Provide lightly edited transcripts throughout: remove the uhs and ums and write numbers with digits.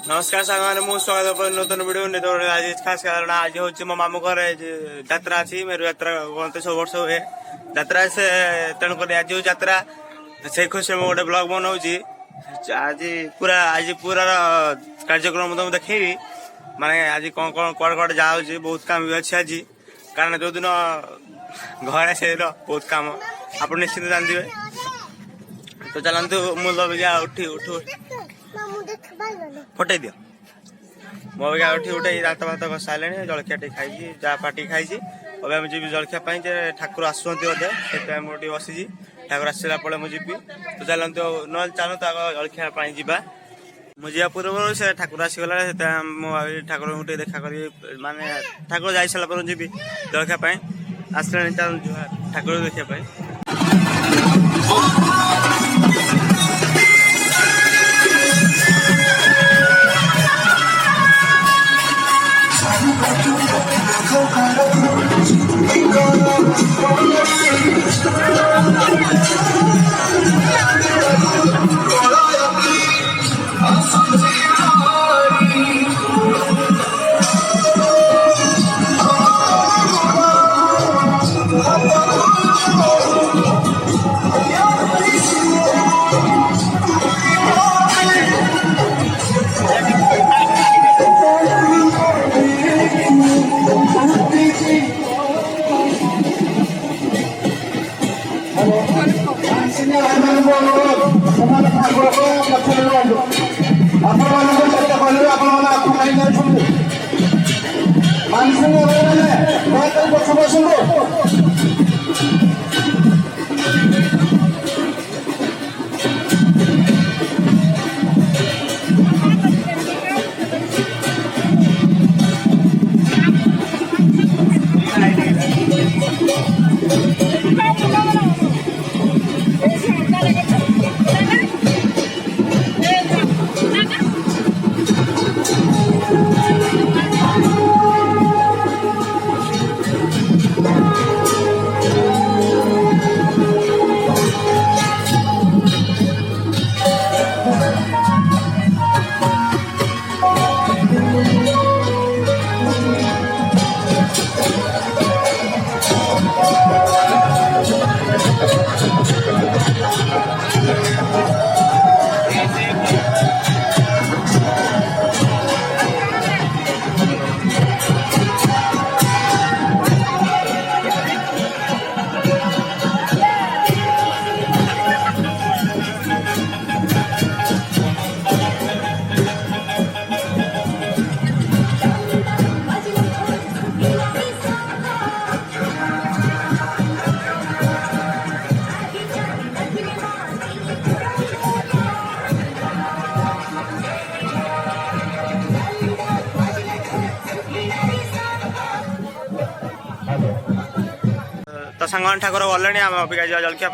नमस्कार सागर मु स्वागत नूतन वीडियो आज खास कारण आज हूँ मो मामू घर यात्रा अच्छी मेरे यात्रा गणते सब वर्ष हुए यात्रा से तेणुक आज यात्रा से खुशी में गोटे ब्लॉग बनाऊँगी आज पूरा कार्यक्रम तुम देखी माने आज कौन कौन कौन कौन जाऊँगी बहुत काम भी अच्छी आज कारण जो दिन घर से बहुत काम आप निश्चित जानते तो चलतु मुझे उठी उठू फटे दियो मो अबिका उठी उठे दात भात घसाले जलखिया टी खाई जा पाटी खाई अब आम जी जलखिया ठाकुर आसुँच बोधे से मुझे बसी ठाकुर आसला पड़े मुझे तो चलतु न चलतु आग जलखिया जा मुझे पूर्व से ठाकुर आसीगला ठाकुर को देखा करी माने ठाकुर जा सारा जी जलखिया आसले ठाकुर देखा तो सांग ठाकुर गले आम अबिका जा जलखिया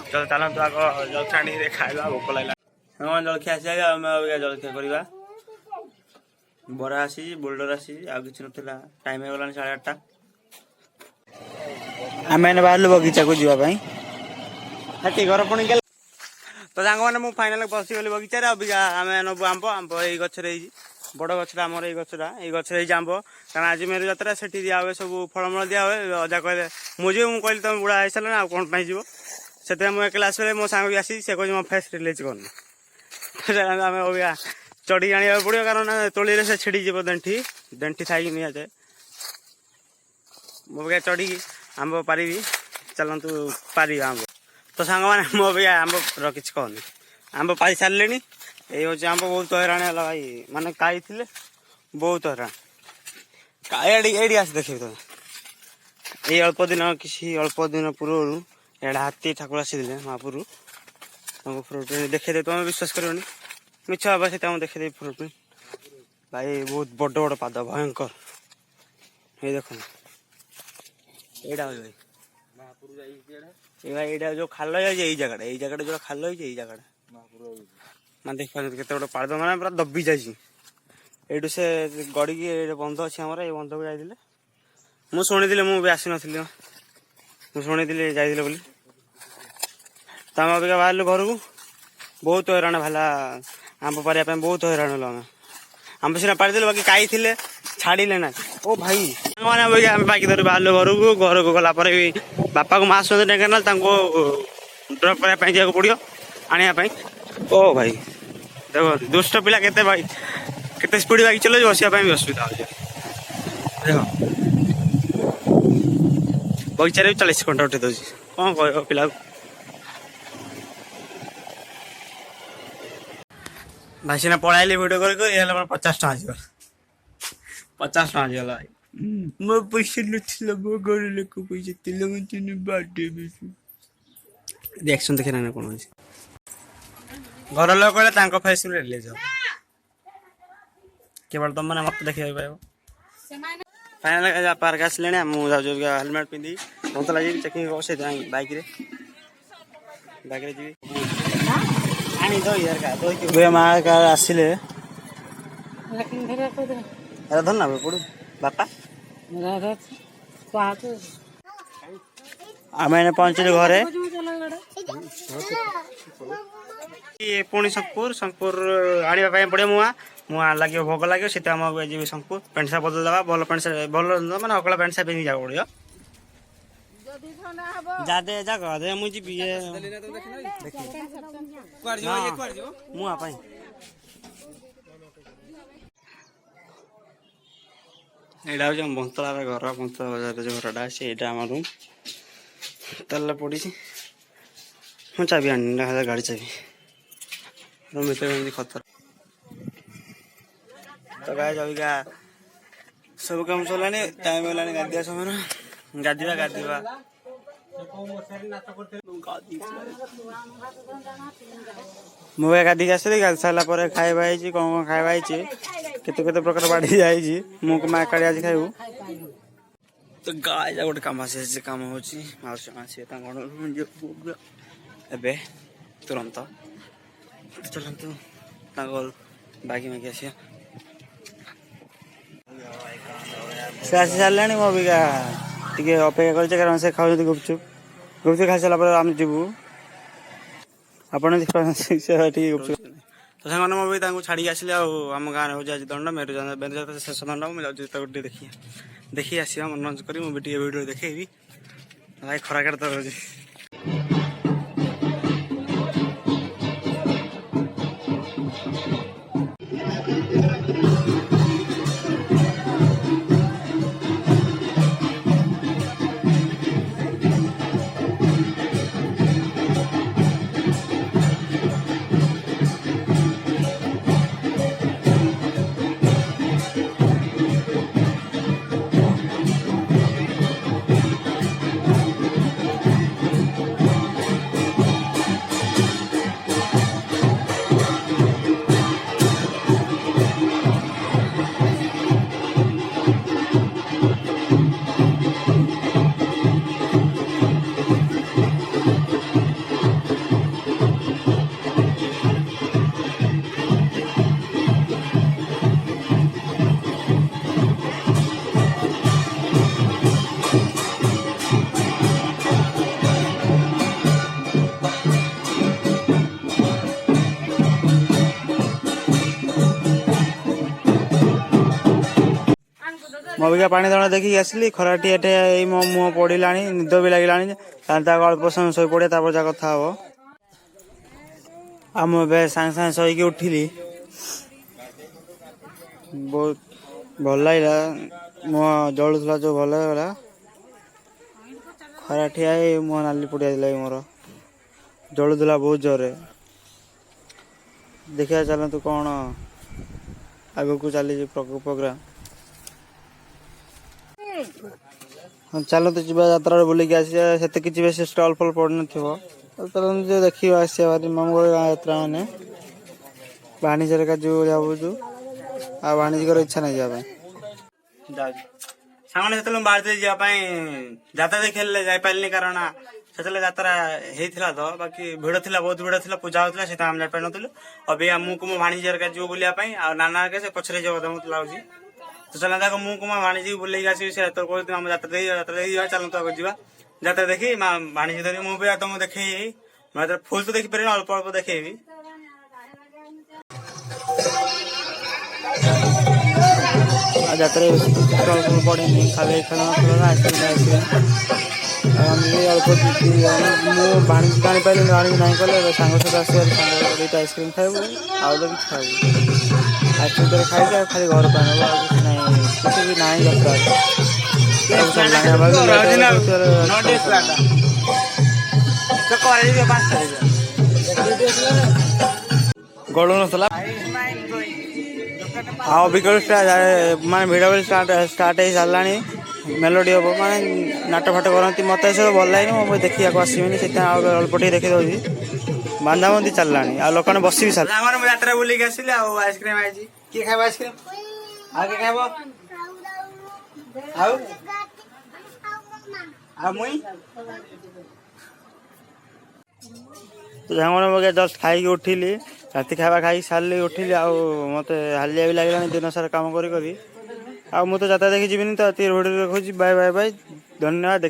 चल चलतु आग जलखिया खाଇବା भोक लगे सांग जलखिया आसी आम अबिका जलखिया करवा बरा आसी बोल्डर आसी आ कि ना टाइम हो गला 8:30 आम बाहर बगीचा को जावाई घर पुणी तो सांग मैंने फाइनाल बसीगली बगीचार अबिका आम नबू आंब आंब ये गचर बड़ गचरा आमर ये गचर आंब कारण आज मेरे यात्रा से दिया हुए सब फलमूल दिया हुए अजा कहले मुझे कहली तुम बुढ़ा हो सारे आउ कौन जीव से मुझे क्लास बेले मो सांग भी आसी से कह मो फेस रिलीज करना आम अबिका चढ़ी आने पड़ो कारण तोली से छिड़ी जीव देंठी देंठी थी नि जाए मुझे चढ़ी आंब पारि चलतु पार आंब तो सांग मैंने मुझे आंब रखी कहनी आंब पाई सारे ये हूँ आंब बहुत हैरान है भाई माने कई थे बहुत हैरान एडी आस देखे तुम ये अल्प दिन किसी अल्प दिन पूर्व एडा हाथी ठाकुर आसी महापुर फ्रूट देखे तुम विश्वास कर मिछ बाबा से देखे फ्रूट भाई बहुत बड़ बड़ पाद भयंकर ये देख भाई ये जो खाल है जगह जो खाल है जगह मैं देख पाते पाद मैंने पूरा दबी जाइए से गड़ी बंध अच्छे आम ये बंध को जाइए मुझे शुणी मुझे आसी नी मुझे शुणी जाइए बोली तो आम अबिका बाहर घर को बहुत हैरान भाला आंब पारिया बहुत हैरान हल आंब सीना पारिदेलु बाकी कई थे छाड़िले ना ओ भाई मैंने बाइक धरी बाहर घर को गला बापा को माँ आसते ढेंकानाल ड्रप करने जावाक पड़ो आने ओ भाई देख दुष्ट पिला केते भाई केते स्पीड बाइक चलो बसिया भी असुविधा हो देख बगीचार भी 40 घंटा उठे दूसरी कौन कह पिला भाई सीना पढ़ाइली भिडियो कर 50 टका 50 टका गला भाई मो पैसा ना मो घर लोक पैसा तेल बाटे रिएक्शन देखे ना कौन घर लोक कहले फेस रिलीज केवल तुम मैंने मत देखा पाइब फाइनाल पार्क आसिले हेलमेट पिंधि मत लगे चेकिंग बस बैक जी आनी दही माँ आसिले धरना पड़ू बापा आम पहुँचलु घरे पुणी संगपुर आने पड़े मुआ लगे भोग लगे सीता जी संगपुर पेंट सार्ट बदल दवा भल पेंट सार्ट भल मैंने अकला पेंट सार्ट पिंधि जाओ पड़ो जादे जादे मुझे मुआ यहाँ हूँ बंतला घर बंतला बजार जो घरटा से आम रूम ताला पड़ी हाँ चाबी आनी गाड़ी चाबी रूम भर खतर तो गाय अबिका सब काम सरला टाइम होगा गाधिया समय गाधिया मुझे गाधिक आसली गाधि सारापर खाଇବା कौन कौन खाଇବା केते केते प्रकार बाढ़ी जाइए मुझे माँ काढ़ी आज खाइबू तो गाय गोटे कम आसी कम हो तुरंत चलतु बाइक माइक आस से आसी सारे मो अबिका टे अपेक्षा कर कारण से खाऊ गुपचुप गुपचुप खाई सारापर आम जीवु आपड़ गुपचुप तो सामान भी छाड़ी आसिले आम गाँव हूँ आज दंड मेरू शेष दंड मुझे देखी आस मनोरंजन करी मुझे वीडियो देखेबी भाई खरा तो रोज मबिका पानी दण देखिक आसली खराटी एटे मो मुह पड़ा निद भी लगे अल्प समय शो पड़े जा कथा हम आम सागे सागे शोक उठिली बहुत भल लगा मुह जलूला जो भल होगा खराटी मुह नाली पड़ा मोर जलूला बहुत जोरे देखा चलतु कौन आग को चली प्रोग्राम चलते जी यात्रा बुलिक आसते कि बेस स्टल फल पड़ न चलते देखा आस मामू गाँ यात्रा मैंने वाणिज्य का जो भावुँ आ वाणिज्य इच्छा नहीं जावाई सामने से बाहर जावाई जात्रा देखिए जापारे कारण से यात्रा होता तो बाकी भिड़ थी बहुत भिड़ थी पूजा होता है आम जापार नुँ अभी आमको मो वाणिज्य का जो बुलाई आ नाना से पछरे जो मत लगे तो चल देखो मुझे वाणिज्य बुले आसो यात्रा चलते आगे जा यात्रा देखी वाणिज्य धरी मुझे तुमको देखे फुल तो देखी पारे अल्प अल्प देखेबी ଯାତ୍ରା ବେଶୀ ଷ୍ଟଲ୍ ଫଲ୍ ପଡ଼େନି, ଖାଲି ଖେଳନା ଫେଳନା ଆଇସ୍କ୍ରିମ୍ ଅଳ୍ପ ମୁଁ ଭାଣିକି ଆଣିପାରିଲିନି, ଆଣିକି ନାହିଁ କଲେ ସାଙ୍ଗ ସହିତ ଆସିବାର ସାଙ୍ଗ ଦୁଇଟା ଆଇସ୍କ୍ରିମ୍ ଖାଇବୁ ଆଉ ତ କିଛି ଖାଇବୁ। ଆଇସ୍କ୍ରିମ୍ ଥରେ ଖାଇକି ଆଉ ଖାଲି ଘରକୁ ଆଣିବୁ, ଆଉ କିଛି ନାହିଁ, କିଛି ବି ନାହିଁ ଯାତ୍ରା ଗଳୁ ନଥିଲା। ଆଉ ଅବିକଳ ମାନେ ଭିଡ଼ ଭିଡ଼ ଷ୍ଟାର୍ଟ ହେଇ ସାରିଲାଣି। ମେଲୋଡ଼ି ହବ ମାନେ ନାଟ ଫାଟ କରନ୍ତି, ମୋତେ ଏସବୁ ଭଲ ଲାଗେନି, ମୁଁ ଦେଖିବାକୁ ଆସିବିନି, ସେଥିପାଇଁ ଆଉ ଅଳ୍ପ ଟିକେ ଦେଖିଦେଉଛି। ବାନ୍ଧାବନ୍ଧି ଚାଲିଲାଣି ଆଉ ଲୋକମାନେ ବସିବି ସାରିଲେ। ଆମର ଯାତ୍ରା ବୁଲିକି ଆସିଲି ଆଉ ଆଇସ୍କ୍ରିମ୍ ଆଇଛି। କିଏ ଖାଇବ ଆଇସ୍କ୍ରିମ୍? ଆଉ କିଏ ଖାଇବ? ଆଉ ମୁଇଁ ସାଙ୍ଗମାନେ ଜଷ୍ଟ ଖାଇକି ଉଠିଲି, ରାତି ଖାଇବା ଖାଇକି ସାରିଲି, ଉଠିଲି ଆଉ ମୋତେ ହାଲିଆ ବି ଲାଗିଲାଣି ଦିନ ସାରା କାମ କରି। ଆଉ ମୁଁ ତ ଯାତ୍ରା ଦେଖି ଯିବିନି, ତ ଏତିକି ରଖୁଛି। ବାଏ ବାଏ ବାଏ, ଧନ୍ୟବାଦ।